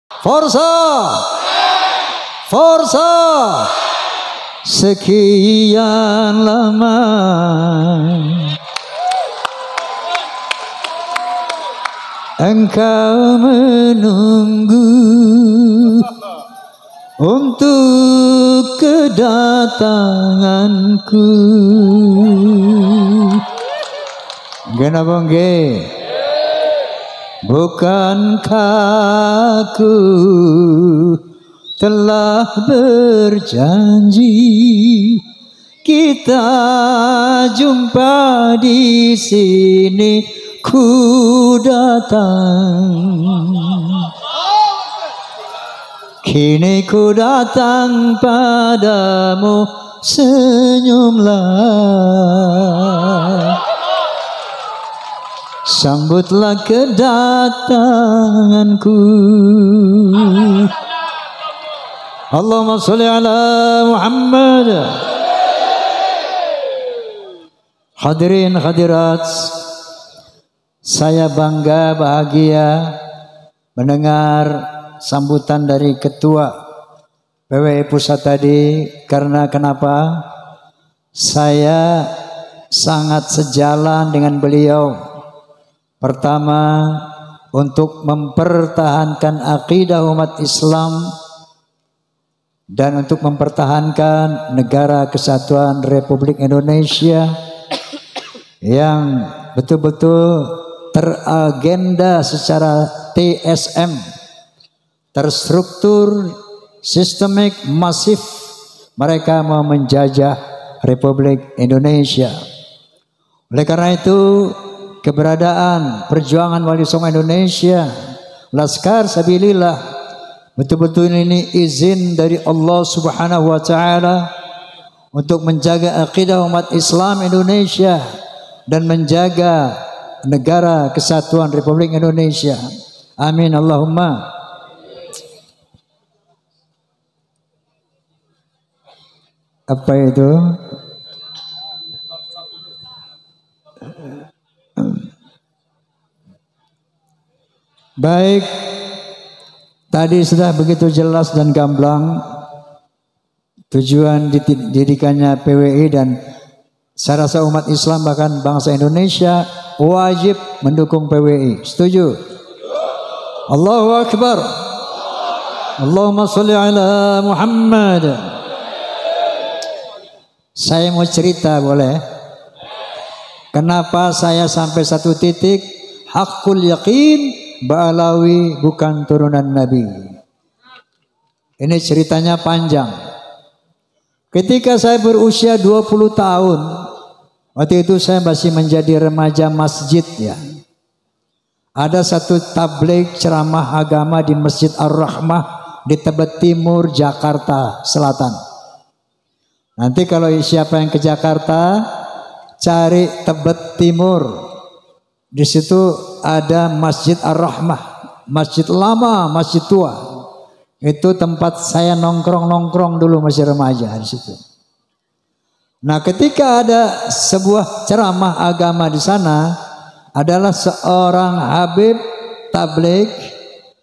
Forza, Forza. Sekian lama engkau menunggu untuk kedatanganku. Kenapa nggih? Bukankah aku telah berjanji kita jumpa di sini, ku datang. Kini ku datang padamu, senyumlah. Sambutlah kedatanganku. Allahumma sholli ala Muhammad. Hadirin hadirat, saya bangga bahagia mendengar sambutan dari Ketua PWI Pusat tadi. Karena kenapa? Saya sangat sejalan dengan beliau. Pertama, untuk mempertahankan akidah umat Islam dan untuk mempertahankan negara kesatuan Republik Indonesia yang betul-betul teragenda secara TSM, terstruktur, sistemik, masif. Mereka mau menjajah Republik Indonesia. Oleh karena itu, keberadaan perjuangan Wali Songo Indonesia, Laskar Sabilillah, betul-betul ini izin dari Allah Subhanahu wa taala untuk menjaga akidah umat Islam Indonesia dan menjaga negara kesatuan Republik Indonesia. Amin Allahumma. Apa itu? Baik, tadi sudah begitu jelas dan gamblang tujuan didirikannya PWI, dan saya rasa umat Islam bahkan bangsa Indonesia wajib mendukung PWI. Setuju? Allahu Akbar. Allahumma sholli ala Muhammad. Saya mau cerita, boleh? Kenapa saya sampai satu titik hakul yakin Ba'alawi bukan turunan Nabi. Ini ceritanya panjang. Ketika saya berusia 20 tahun, waktu itu saya masih menjadi remaja masjid ya. Ada satu tabligh ceramah agama di Masjid Ar-Rahmah di Tebet Timur, Jakarta Selatan. Nanti kalau siapa yang ke Jakarta, cari Tebet Timur. Di situ ada Masjid Ar-Rahmah, masjid lama, masjid tua. Itu tempat saya nongkrong dulu masih remaja di situ. Nah, ketika ada sebuah ceramah agama di sana, adalah seorang habib tabligh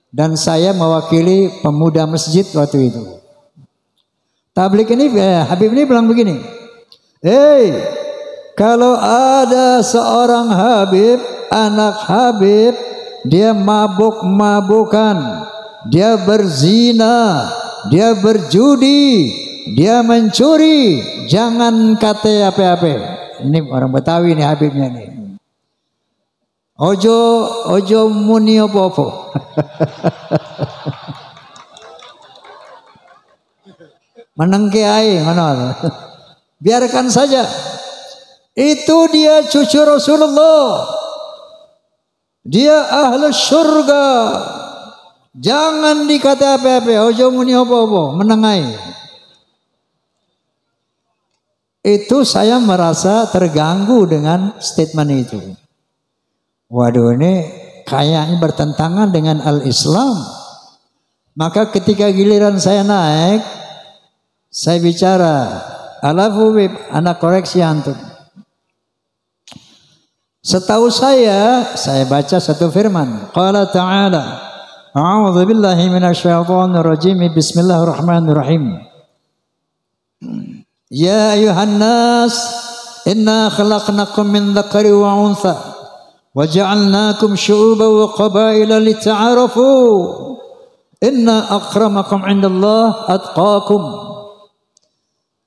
dan saya mewakili pemuda masjid waktu itu. Tabligh ini, habib ini bilang begini, kalau ada seorang habib, anak habib, dia mabuk-mabukan, dia berzina, dia berjudi, dia mencuri, jangan kata apa-apa. Ini orang Betawi nih habibnya nih. Ojo muni apa-apa. Menengke ae ngono. Biarkan saja. Itu dia cucu Rasulullah. Dia ahli surga. Jangan dikata apa-apa. Ojo muni apa-apa. Menengai. Itu saya merasa terganggu dengan statement itu. Waduh, ini kayaknya bertentangan dengan al-Islam. Maka ketika giliran saya naik, saya bicara, alafu bib, anak koreksi antum. Setahu saya baca satu firman. Qala ta'ala, A'udzu billahi minasyaitonir rajim. Bismillahirrahmanirrahim. Ya ayuhan nas, inna khalaqnakum min dzakari wa untha wa ja'alnakum syu'uban wa qabaila lita'arafu. Inna akramakum 'indallah atqakum.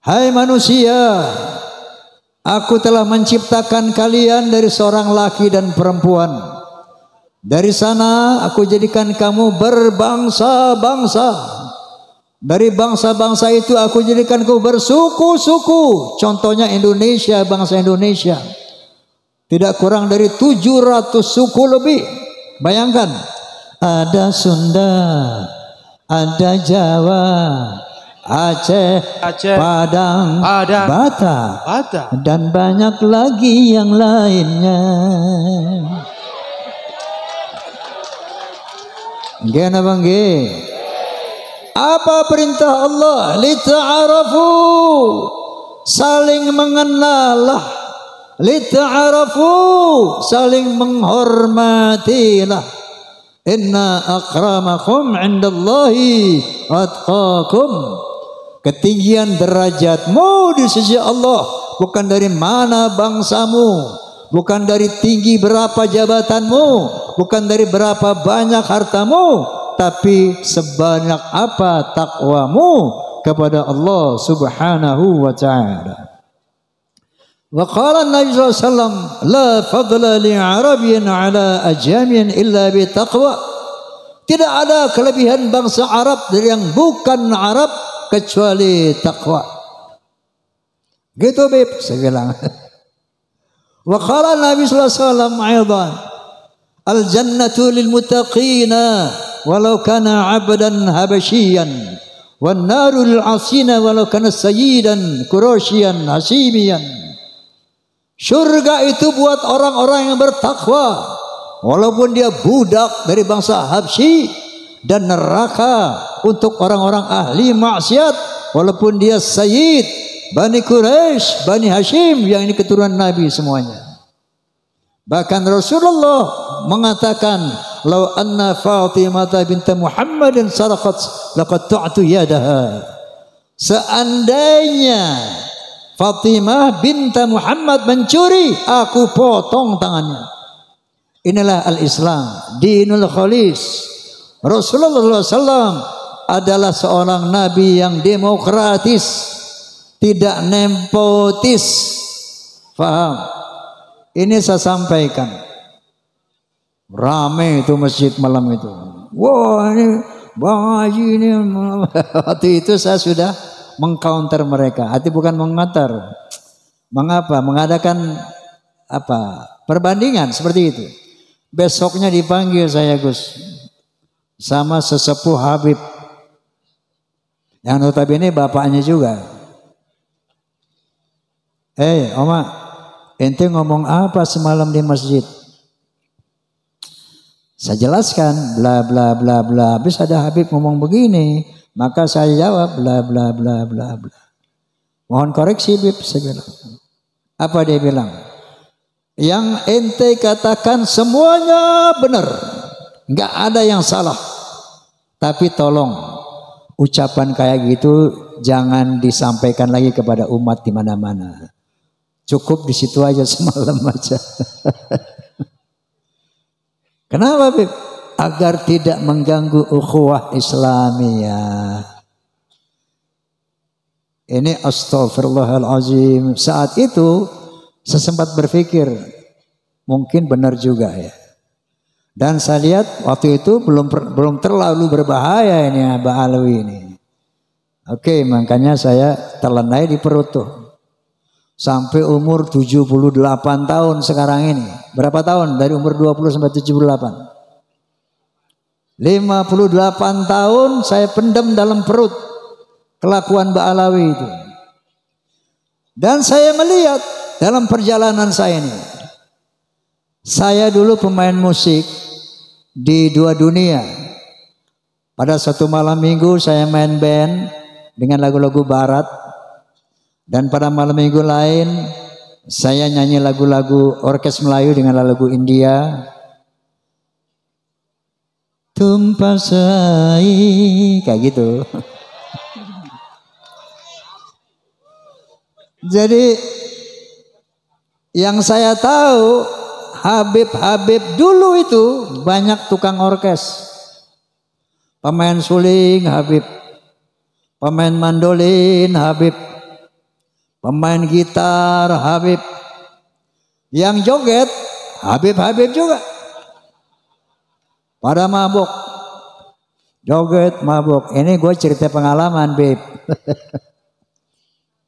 Hai manusia, aku telah menciptakan kalian dari seorang laki dan perempuan. Dari sana aku jadikan kamu berbangsa-bangsa. Dari bangsa-bangsa itu aku jadikan kamu bersuku-suku. Contohnya Indonesia, bangsa Indonesia. Tidak kurang dari 700 suku lebih. Bayangkan, ada Sunda, ada Jawa, Aceh, Padang, Batak, dan banyak lagi yang lainnya. Gana bangge. Apa perintah Allah? Lita'arafu, saling mengenallah. Lita'arafu, saling menghormatilah. Inna akramakum 'indallahi atqakum. Ketinggian derajatmu di sisi Allah bukan dari mana bangsamu, bukan dari tinggi berapa jabatanmu, bukan dari berapa banyak hartamu, tapi sebanyak apa takwamu kepada Allah Subhanahu wa ta'ala. Wa qala Nabi sallallahu alaihi wasallam, la fadla li 'arabiyyin 'ala ajamiyyin illa bi taqwa. Tidak ada kelebihan bangsa Arab dari yang bukan Arab kecuali takwa. Gitu Bib, saya bilang. Wa qala Nabi sallallahu alaihi wasallam aidan, al jannatu lil muttaqina walau kana 'abdan habasyian wan naru lil 'asina walau kana sayyidan quraisyan hasimiyan. Surga itu buat orang-orang yang bertakwa walaupun dia budak dari bangsa Habsyi, dan neraka untuk orang-orang ahli maksiat walaupun dia sayyid Bani Quraisy, Bani Hashim, yang ini keturunan Nabi semuanya. Bahkan Rasulullah mengatakan, "Lau anna Fatimah bint Muhammadin saraqat laqatta'tu yadaha." Seandainya Fatimah bint Muhammad mencuri, aku potong tangannya. Inilah al-Islam, dinul khalis. Rasulullah SAW adalah seorang nabi yang demokratis, tidak nepotis. Faham? Ini saya sampaikan. Ramai itu masjid malam itu. Wah, ini Bang Haji ini. Waktu itu saya sudah mengcounter mereka. Arti bukan mengatar. Mengapa? Mengadakan apa? Perbandingan seperti itu. Besoknya dipanggil saya, Gus, sama sesepuh Habib, yang notabene bapaknya juga. Oma, ente ngomong apa semalam di masjid? Saya jelaskan, bla bla bla bla. Habis ada Habib ngomong begini, maka saya jawab bla bla bla bla bla. Mohon koreksi, Habib, saya bilang. Apa dia bilang? Yang ente katakan semuanya benar, nggak ada yang salah. Tapi tolong ucapan kayak gitu jangan disampaikan lagi kepada umat di mana-mana. Cukup di situ aja semalam aja. Kenapa, Bib? Agar tidak mengganggu ukhuwah Islamiyah. Ini astagfirullahalazim. Saat itu saya sempat berpikir mungkin benar juga ya. Dan saya lihat waktu itu belum terlalu berbahaya ini Mbak Alwi ini. Oke, makanya saya terlenai di perut tuh. Sampai umur 78 tahun sekarang ini. Berapa tahun? Dari umur 20 sampai 78. 58 tahun saya pendam dalam perut kelakuan Mbak Alawi itu. Dan saya melihat dalam perjalanan saya ini. Saya dulu pemain musik di dua dunia. Pada satu malam minggu saya main band dengan lagu-lagu barat. Dan pada malam minggu lain saya nyanyi lagu-lagu orkes Melayu dengan lagu India. tumpah kayak gitu. Jadi yang saya tahu Habib dulu itu banyak tukang orkes, pemain suling Habib, pemain mandolin Habib, pemain gitar Habib, yang joget Habib juga. Pada mabuk, joget mabuk. Ini gue cerita pengalaman, Beb.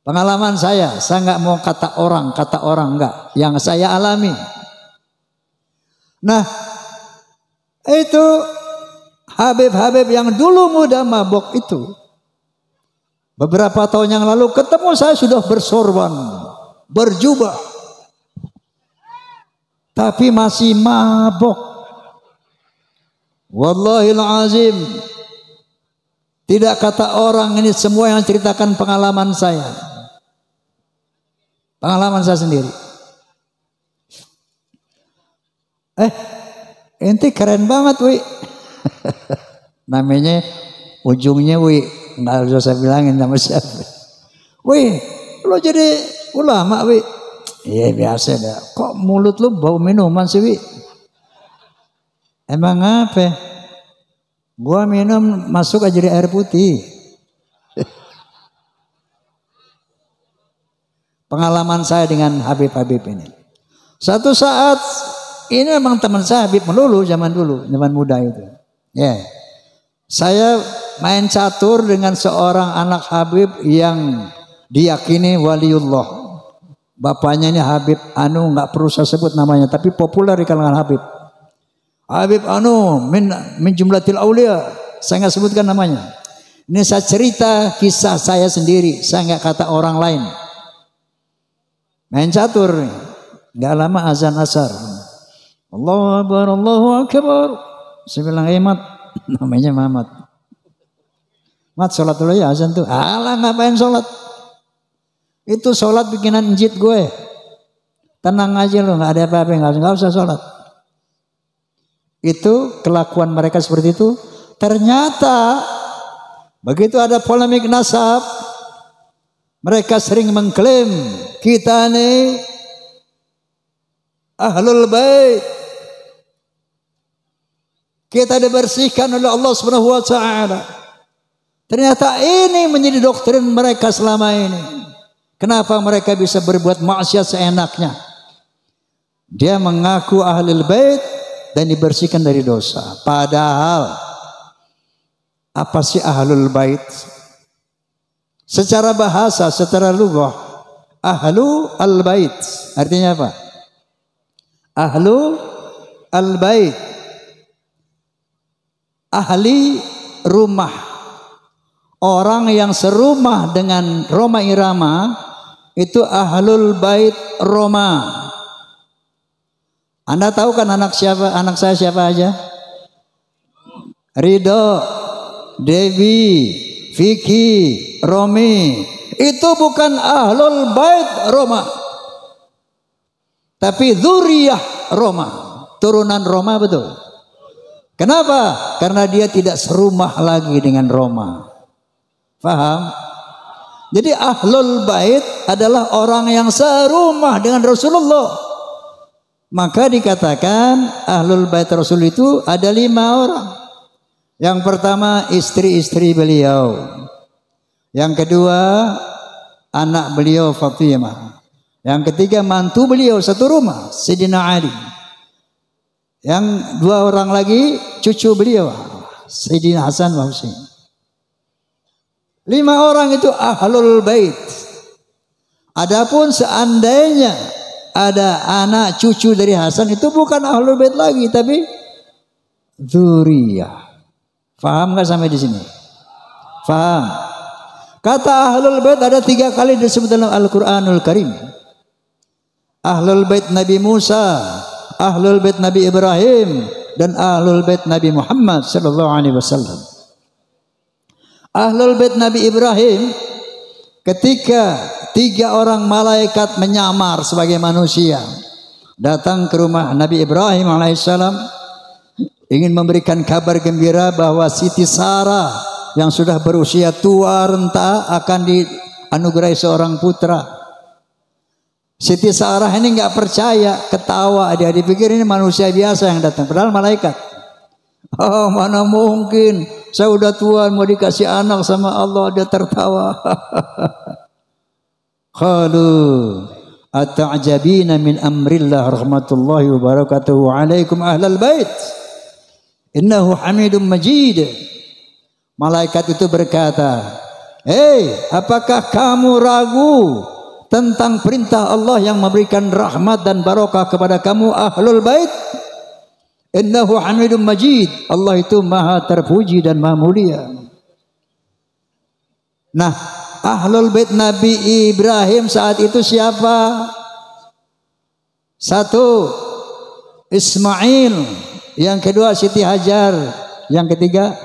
Pengalaman saya nggak mau kata orang enggak, yang saya alami. Nah, itu Habib yang dulu muda mabuk itu, beberapa tahun yang lalu ketemu saya sudah bersorban, berjubah, tapi masih mabuk. Wallahil azim, tidak kata orang, ini semua yang ceritakan pengalaman saya. Pengalaman saya sendiri. Ente keren banget, Wi. Namanya ujungnya Wi, nggak usah saya bilangin nama siapa. Wi, lo jadi ulama, Wi? Iya biasa dah. Kok mulut lo bau minuman sih, Wi? Emang apa? Gua minum masuk aja di air putih. Pengalaman saya dengan Habib ini. Satu saat, ini memang teman saya Habib melulu zaman dulu, zaman muda itu. Ya, saya main catur dengan seorang anak Habib yang diyakini waliullah. Bapaknya ini Habib Anu, nggak perlu saya sebut namanya, tapi populer di kalangan Habib. Habib Anu min jumlatil aulia. Saya nggak sebutkan namanya. Ini saya cerita kisah saya sendiri, saya nggak kata orang lain. Main catur, nggak lama azan asar. Allahu Akbar, Allahu Akbar. Saya bilang, Mat, namanya Mamat. Mat, sholat dulu ya azan tuh. Alah, ngapain sholat? Itu sholat bikinan njit gue. Tenang aja lo, nggak ada apa-apa, nggak usah sholat. Itu kelakuan mereka seperti itu. Ternyata begitu ada polemik nasab, mereka sering mengklaim kita nih ahlul bait, kita dibersihkan oleh Allah Subhanahu wa taala. Ternyata ini menjadi doktrin mereka selama ini. Kenapa mereka bisa berbuat maksiat seenaknya? Dia mengaku ahlul bait dan dibersihkan dari dosa. Padahal apa sih ahlul bait? Secara bahasa, secara lughah, ahlu al-bait artinya apa? Ahlu al-bait, ahli rumah, orang yang serumah dengan Roma Irama itu ahlul bait Roma. Anda tahu kan anak saya siapa aja? Ridho, Devi, Vicky, Romi, itu bukan ahlul bait Roma, tapi dzurriyyah Roma, turunan Roma, betul. Kenapa? Karena dia tidak serumah lagi dengan Roma. Faham? Jadi ahlul bait adalah orang yang serumah dengan Rasulullah. Maka dikatakan ahlul bait Rasul itu ada 5 orang. Yang pertama istri-istri beliau. Yang kedua anak beliau Fatimah. Yang ketiga mantu beliau satu rumah, Sayyidina Ali. Yang 2 orang lagi cucu beliau, Sayyidina Hasan wa Husain. 5 orang itu ahlul bait. Adapun seandainya ada anak cucu dari Hasan, itu bukan ahlul bait lagi, tapi dzurriyyah. Faham nggak sampai di sini? Faham? Kata ahlul bait ada 3 kali disebut dalam Al-Quranul Karim. Ahlul bait Nabi Musa, ahlul bait Nabi Ibrahim, dan ahlul bait Nabi Muhammad sallallahu alaihi wasallam. Ahlul bait Nabi Ibrahim, ketika 3 orang malaikat menyamar sebagai manusia datang ke rumah Nabi Ibrahim alaihissalam, ingin memberikan kabar gembira bahwa Siti Sarah yang sudah berusia tua renta akan dianugerahi seorang putra. Siti Sarah ini nggak percaya, ketawa, dia dipikir ini manusia biasa yang datang, padahal malaikat. Oh, mana mungkin, saya udah tua mau dikasih anak sama Allah, dia tertawa. Qalu ata'jabina min amrillah rahmatullahi wa barakatuhu alaikum ahlal bait innahu hamidum majid. Malaikat itu berkata, "Hei, apakah kamu ragu tentang perintah Allah yang memberikan rahmat dan barokah kepada kamu ahlul bait? Innahu hamidum majid." Allah itu maha terpuji dan maha mulia. Nah, ahlul bait Nabi Ibrahim saat itu siapa? Satu, Ismail. Yang kedua, Siti Hajar. Yang ketiga,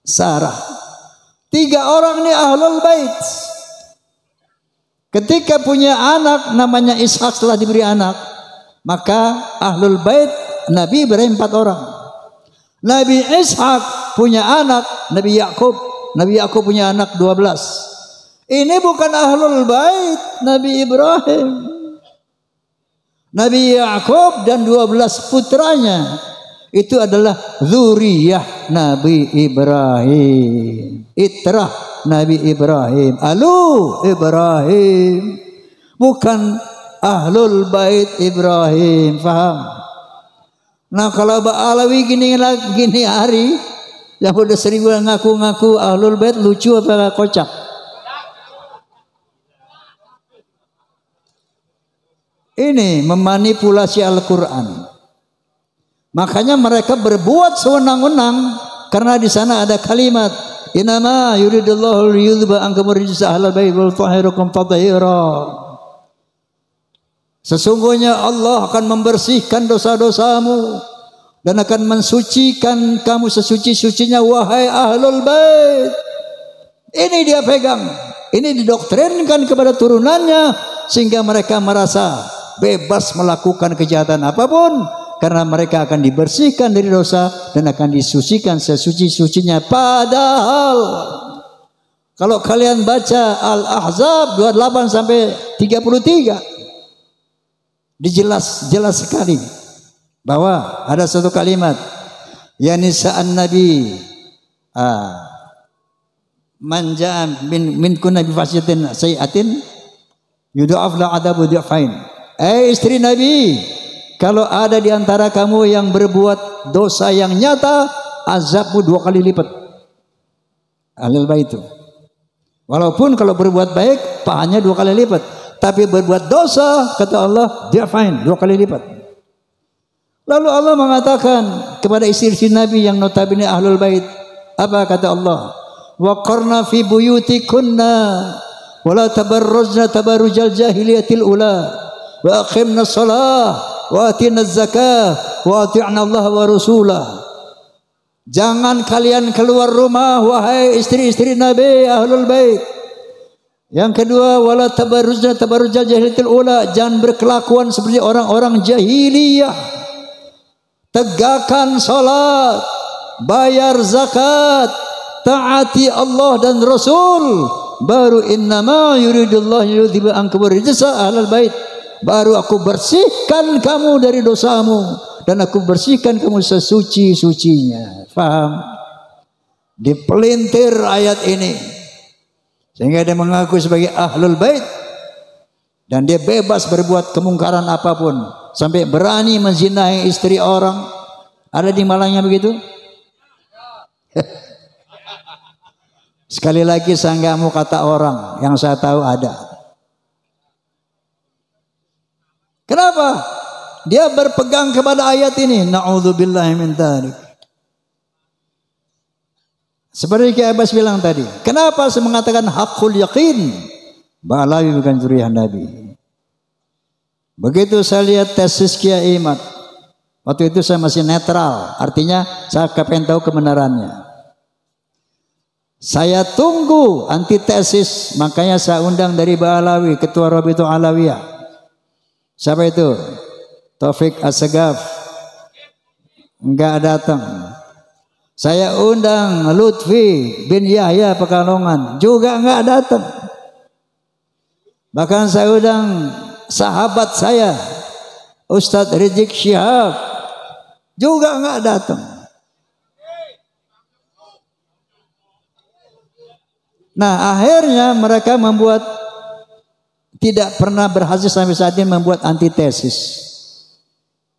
Sarah. 3 orang ini ahlul bait. Ketika punya anak namanya Ishak, setelah diberi anak, maka ahlul bait Nabi Ibrahim 4 orang. Nabi Ishak punya anak Nabi Yakub. Nabi Yakub punya anak 12. Ini bukan ahlul bait Nabi Ibrahim. Nabi Yakub dan 12 putranya itu adalah zuriyah Nabi Ibrahim, itrah Nabi Ibrahim, alu Ibrahim, bukan ahlul bait Ibrahim. Faham? Nah, kalau Alawi gini hari yang udah 1000 ngaku-ngaku ahlul bait, lucu apa kocak? Ini memanipulasi Al-Quran. Makanya mereka berbuat sewenang-wenang karena di sana ada kalimat innama yuridullahu liyudhhiba ankum rijsa ahlal bait wal tahhirakum tathira. Sesungguhnya Allah akan membersihkan dosa-dosamu dan akan mensucikan kamu sesuci-sucinya wahai ahlul bait. Ini dia pegang. Ini didoktrinkan kepada turunannya sehingga mereka merasa bebas melakukan kejahatan apapun karena mereka akan dibersihkan dari dosa dan akan disucikan sesuci-sucinya. Padahal kalau kalian baca Al-Ahzab 28 sampai 33 jelas sekali bahwa ada satu kalimat ya nisa'an nabi manja min kunna bi fasyatin sayiatin yudha'af la adabu dhi'fain. Istri Nabi, kalau ada di antara kamu yang berbuat dosa yang nyata, azabmu 2 kali lipat. Ahlul bait itu. Walaupun kalau berbuat baik, pahanya 2 kali lipat. Tapi berbuat dosa, kata Allah, dhi'fain, 2 kali lipat. Lalu Allah mengatakan kepada istri Nabi yang notabene ahlul bait, apa kata Allah? Wa qarna fi buyutikunna wa la tabarrujna tabarrujal jahiliyatil ula wa aqimna shalah wa atina zakah wa ati'na Allah wa rasulah. Jangan kalian keluar rumah wahai istri-istri Nabi ahlul bait. Yang kedua, wala tabarrujna tabarrujal jahiliyatil ula, jangan berkelakuan seperti orang-orang jahiliyah. Tegakkan salat, bayar zakat, taati Allah dan Rasul. Baru innama yuridullahu liyudhiba ankum rijsa ahlal bait. Baru aku bersihkan kamu dari dosamu dan aku bersihkan kamu sesuci-sucinya. Faham? Dipelintir ayat ini sehingga dia mengaku sebagai ahlul bait dan dia bebas berbuat kemungkaran apapun sampai berani menzinahi istri orang. Ada di Malangnya begitu? Sekali lagi saya nggak mau kata orang, yang saya tahu ada. Kenapa? Dia berpegang kepada ayat ini. Na'udzubillahi min dzalik. Seperti Ki Abbas bilang tadi. Kenapa saya mengatakan hakul yakin? Ba'alawi bukan zuriyah Nabi. Begitu saya lihat tesis Kiai Imad. Waktu itu saya masih netral. Artinya saya kepengen tahu kebenarannya. Saya tunggu antitesis. Makanya saya undang dari Ba'alawi, Ketua Rabitul Alawiyah. Siapa itu? Taufik As-Sagaf. Enggak datang. Saya undang Lutfi bin Yahya Pekalongan, juga enggak datang. Bahkan saya undang sahabat saya Ustadz Rizik Syihab, juga enggak datang. Nah, akhirnya mereka membuat, tidak pernah berhasil sampai saat ini membuat antitesis.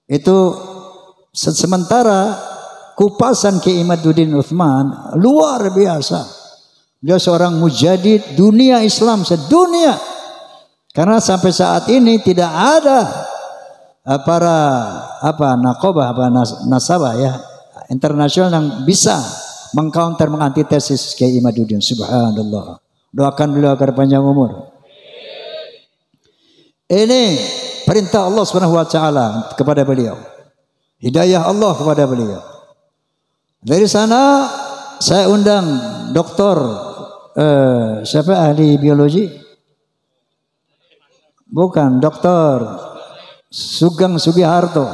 Itu sementara kupasan Ki Imaduddin Utsman luar biasa. Dia seorang mujadid dunia Islam sedunia. Karena sampai saat ini tidak ada para nasabah ya internasional yang bisa mengcounter, mengantitesis Kiai Imaduddin. Subhanallah. Doakan beliau agar panjang umur. Ini perintah Allah Subhanahu wa taala kepada beliau. Hidayah Allah kepada beliau. Dari sana saya undang doktor siapa ahli biologi? Bukan, doktor Sugeng Sugiharto.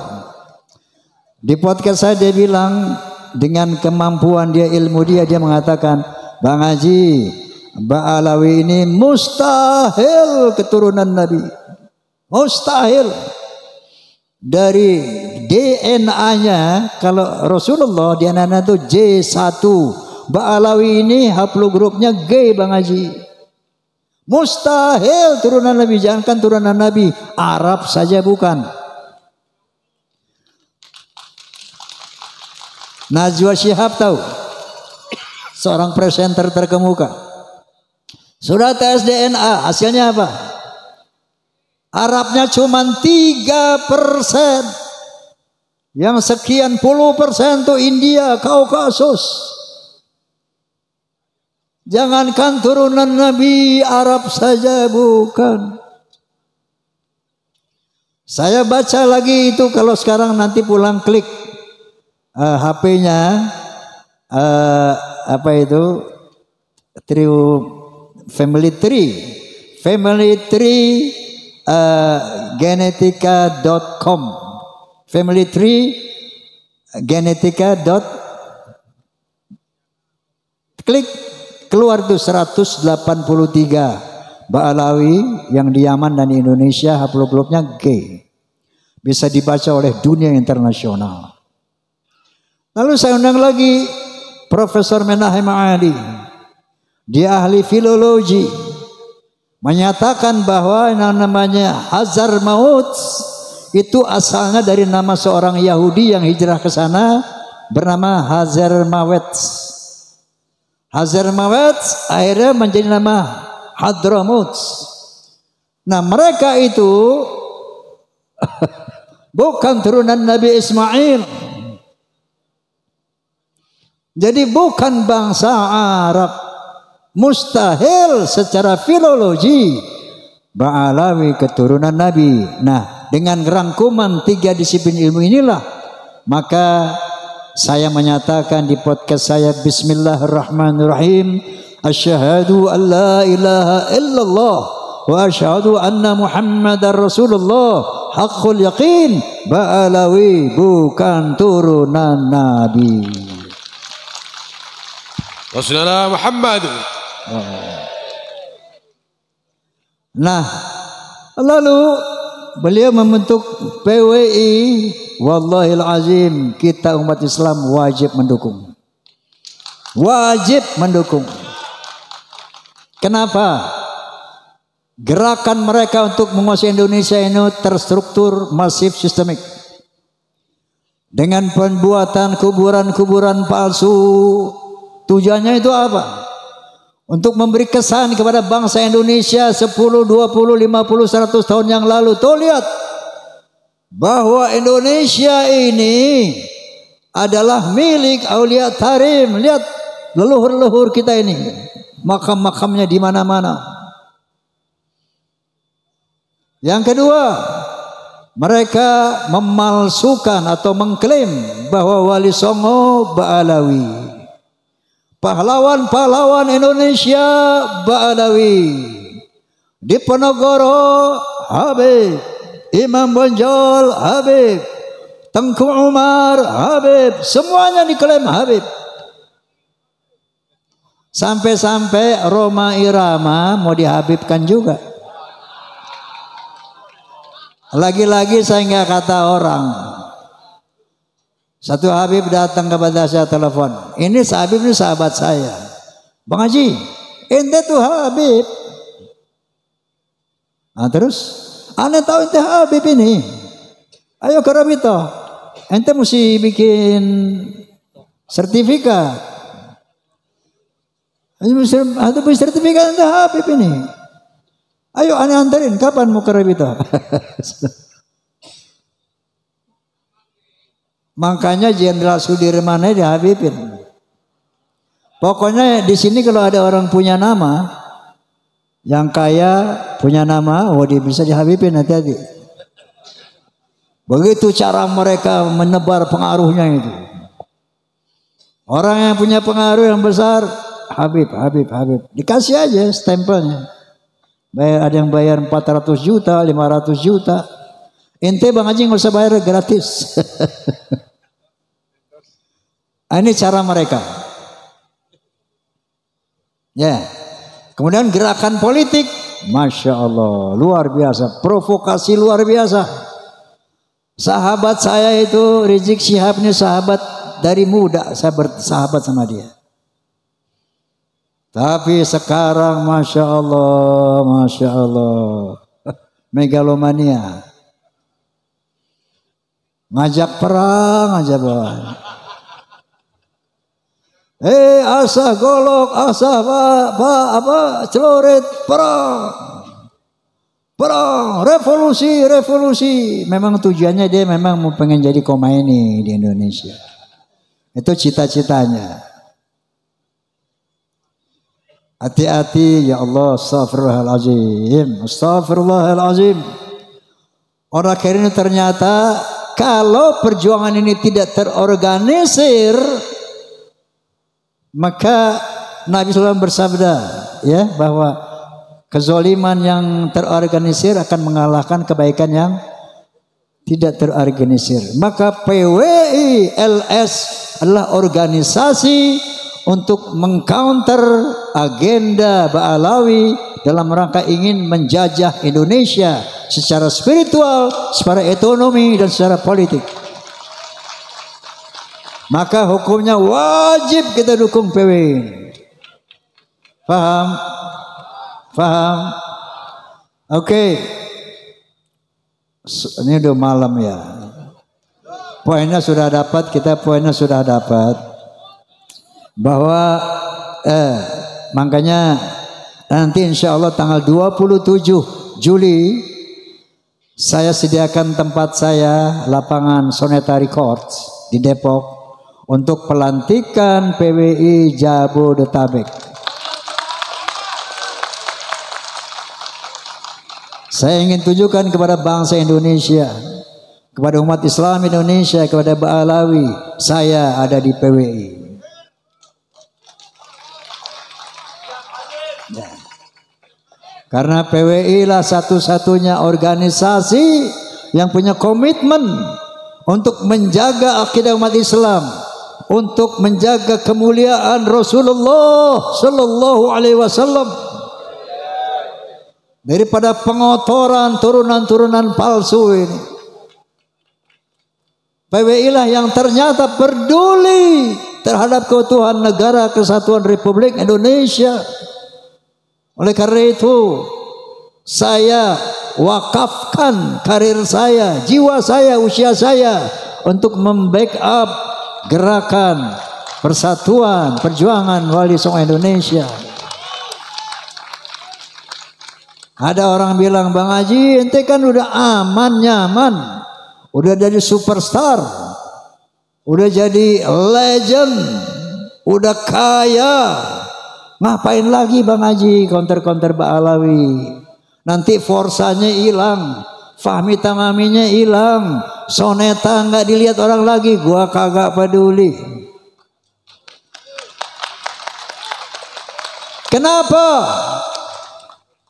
Di podcast saya dia bilang dengan kemampuan dia, ilmu dia mengatakan, Bang Haji, Mbak Alawi ini mustahil keturunan Nabi. Mustahil. Dari DNA-nya, kalau Rasulullah DNA-nya itu J1, Mbak Alawi ini haplogrupnya G, Bang Haji. Mustahil turunan Nabi, jangankan turunan Nabi, Arab saja bukan. Najwa Shihab tahu, seorang presenter terkemuka. Sudah tes DNA, hasilnya apa? Arabnya cuma 3%. Yang sekian puluh persen itu India, Kaukasus. Jangankan turunan Nabi, Arab saja bukan. Saya baca lagi itu, kalau sekarang nanti pulang klik HP-nya Family Tree genetika.com, Family Tree genetika. Klik, keluar tuh 183 Mbak Alawi yang di Yaman dan di Indonesia haplogrupnya G. Bisa dibaca oleh dunia internasional. Lalu saya undang lagi Profesor Menahem Ali. Dia ahli filologi. Menyatakan bahwa yang namanya Hazar Maut itu asalnya dari nama seorang Yahudi yang hijrah ke sana bernama Hazar Mawet. Hazar Mawet akhirnya menjadi nama Hadramaut. Nah, mereka itu bukan turunan Nabi Ismail. Jadi bukan bangsa Arab. Mustahil secara filologi Ba'alawi keturunan Nabi. Nah, dengan rangkuman 3 disiplin ilmu inilah, maka saya menyatakan di podcast saya, Bismillahirrahmanirrahim, asyhadu an la ilaha illallah wa asyhadu anna Muhammadar Rasulullah haqqul yaqin. Ba'alawi bukan turunan Nabi. Rasulullah Muhammad. Nah, lalu beliau membentuk PWI. Wallahil azim, kita umat Islam wajib mendukung. Wajib mendukung. Kenapa? Gerakan mereka untuk menguasai Indonesia ini terstruktur, masif, sistemik. Dengan pembuatan kuburan-kuburan palsu. Tujuannya itu apa? Untuk memberi kesan kepada bangsa Indonesia 10, 20, 50, 100 tahun yang lalu. Tuh lihat, bahwa Indonesia ini adalah milik Aulia Tarim. Lihat leluhur-leluhur kita ini, makam-makamnya di mana-mana. Yang kedua, mereka memalsukan atau mengklaim bahwa Wali Songo Ba'alawi. Pahlawan-pahlawan Indonesia Ba'alawi. Diponegoro Habib, Imam Bonjol Habib, Tengku Umar, Habib, semuanya diklaim Habib. Sampai-sampai Roma Irama mau dihabibkan juga. Lagi-lagi saya nggak kata orang. Satu Habib datang kepada saya telepon. Ini Habib ini sahabat saya. Bang Haji, ente tuh Habib. Nah terus, ane tahu ente Habib ini. Ayo ke Rabito. Ente mesti bikin sertifikat. Ada sertifikat ente Habib ini. Ayo ane anterin. Kapan mau ke Rabito? Makanya Jenderal Sudirman di Habibin. Pokoknya di sini kalau ada orang punya nama, yang kaya punya nama, dia bisa dihabibin, hati-hati. Begitu cara mereka menebar pengaruhnya itu. Orang yang punya pengaruh yang besar, Habib. Dikasih aja stempelnya. Ada yang bayar 400 juta, 500 juta. Ente Bang Haji nggak usah bayar, gratis. Ini cara mereka. Ya. Kemudian gerakan politik, Masya Allah, luar biasa. Provokasi luar biasa. Sahabat saya itu Rizik Syihab ini sahabat dari muda, saya bersahabat sama dia. Tapi sekarang Masya Allah, megalomania. Ngajak perang aja bang. Asah golok, asah celurit, perang, revolusi. Memang tujuannya dia memang mau pengen jadi Khomeini di Indonesia. Itu cita-citanya. Hati-hati ya Allah, astagfirullahalazim. Orang akhir ini ternyata kalau perjuangan ini tidak terorganisir, maka Nabi SAW bersabda ya bahwa kezoliman yang terorganisir akan mengalahkan kebaikan yang tidak terorganisir. Maka PWI LS adalah organisasi untuk mengcounter agenda Ba'alawi dalam rangka ingin menjajah Indonesia secara spiritual, secara ekonomi dan secara politik. Maka hukumnya wajib kita dukung PWI. Paham? Oke. Ini udah malam ya. Poinnya sudah dapat, bahwa makanya nanti insya Allah tanggal 27 Juli saya sediakan tempat saya, lapangan Soneta Records di Depok, untuk pelantikan PWI Jabodetabek. Saya ingin tunjukkan kepada bangsa Indonesia, kepada umat Islam Indonesia, kepada Ba'alawi, saya ada di PWI. Ya. Karena PWI lah satu-satunya organisasi yang punya komitmen untuk menjaga akidah umat Islam, untuk menjaga kemuliaan Rasulullah Sallallahu Alaihi Wasallam, daripada pengotoran turunan-turunan palsu ini. PWI lah yang ternyata peduli terhadap keutuhan negara kesatuan Republik Indonesia. Oleh karena itu saya wakafkan karir saya, jiwa saya, usia saya untuk membackup gerakan persatuan perjuangan Wali Songo Indonesia. Ada orang bilang, Bang Haji, ente kan udah aman, nyaman, udah jadi superstar, udah jadi legend, udah kaya, ngapain lagi Bang Haji counter-counter Ba'alawi? Nanti forsanya hilang, Fahmi Tamaminya hilang, Soneta nggak dilihat orang lagi, gua kagak peduli. Kenapa?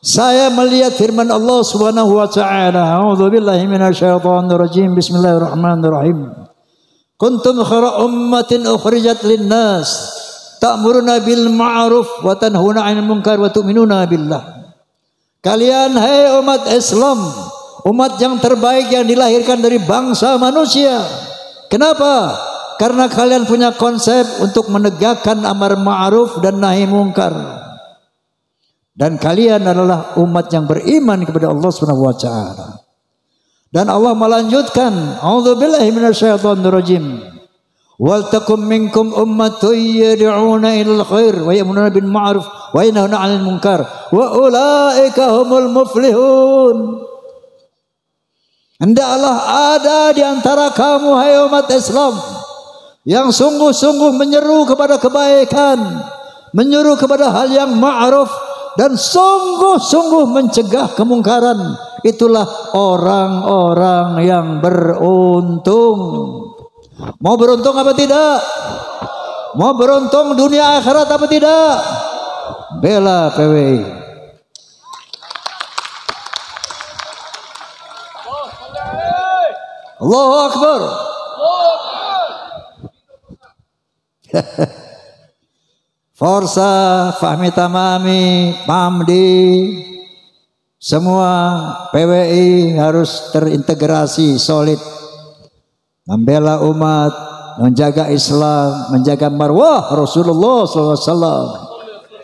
Saya melihat firman Allah Subhanahu wa taala, a'udzubillahi minasyaitonir rajim. Bismillahirrahmanirrahim. Kuntum khairu ummatin ukhrijat lin-nas ta'muruna bil ma'ruf wa tanhauna 'anil munkar wa tu'minuna billah. Kalian hai umat Islam, umat yang terbaik yang dilahirkan dari bangsa manusia. Kenapa? Karena kalian punya konsep untuk menegakkan amar ma'ruf dan nahi munkar. Dan kalian adalah umat yang beriman kepada Allah Subhanahu wa taala. Dan Allah melanjutkan, a'udzubillahi minasyaitonir rajim. Wal takum minkum ummatun yad'una ilal khair wa ya'muruna bil ma'ruf wa yanhauna 'anil munkar wa ulaika humul muflihun. Hendaklah ada di antara kamu hai umat Islam yang sungguh-sungguh menyeru kepada kebaikan, menyeru kepada hal yang ma'ruf dan sungguh-sungguh mencegah kemungkaran. Itulah orang-orang yang beruntung. Mau beruntung apa tidak? Mau beruntung dunia akhirat apa tidak? Bela PWI. Allahu Akbar. Forsa, Fahmi Tamami, Pamdi, semua PWI harus terintegrasi solid, membela umat, menjaga Islam, menjaga marwah Rasulullah SAW,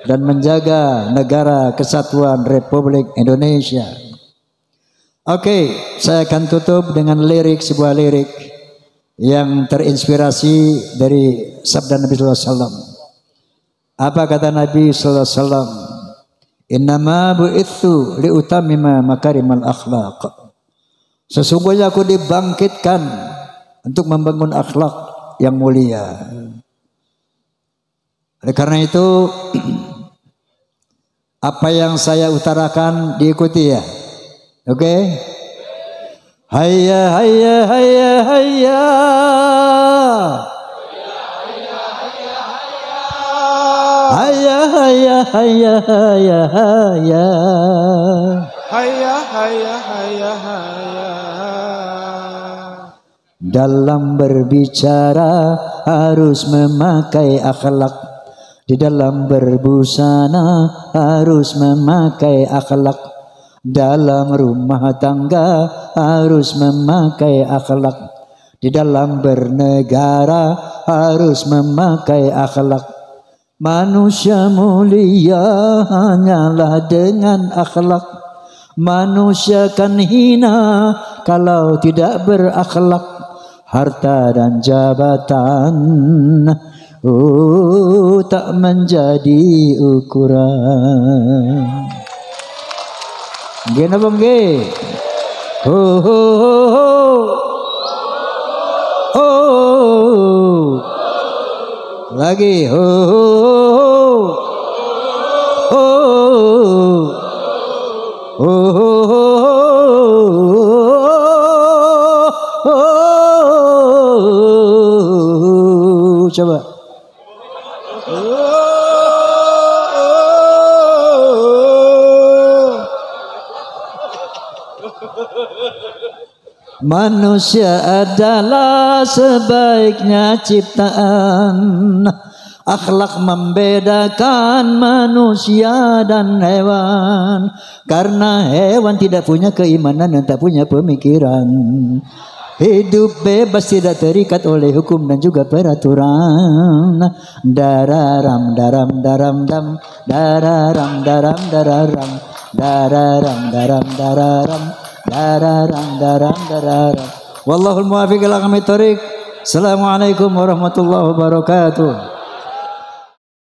dan menjaga negara kesatuan Republik Indonesia. Oke, saya akan tutup dengan sebuah lirik yang terinspirasi dari sabda Nabi SAW. Apa kata Nabi sallallahu alaihi wasallam? Innama bu'itsu liutammima makarimal akhlaq. Sesungguhnya aku dibangkitkan untuk membangun akhlak yang mulia. Oleh karena itu apa yang saya utarakan diikuti ya. Oke? Hayya hayya hayya hayya. Hayya hayya hayya hayya hayya. Hayya hayya hayya hayya. Dalam berbicara harus memakai akhlak. Di dalam berbusana harus memakai akhlak. Dalam rumah tangga harus memakai akhlak. Di dalam bernegara harus memakai akhlak. Manusia mulia hanyalah dengan akhlak. Manusia kan hina kalau tidak berakhlak. Harta dan jabatan tak menjadi ukuran. Gena bang ge. Ho ho ho ho. Oh. Lagi ho ho ho. Oh. Oh. Coba. Manusia adalah sebaiknya ciptaan. Akhlak membedakan manusia dan hewan. Karena hewan tidak punya keimanan dan tak punya pemikiran. Hidup bebas tidak terikat oleh hukum dan juga peraturan. Dararam daram daram dam. Dararam daram dararam. Dararam daram dararam. Dararam daram dararam. Wallahul muwaffiq ila aqwamit thoriq. Assalamualaikum warahmatullahi wabarakatuh.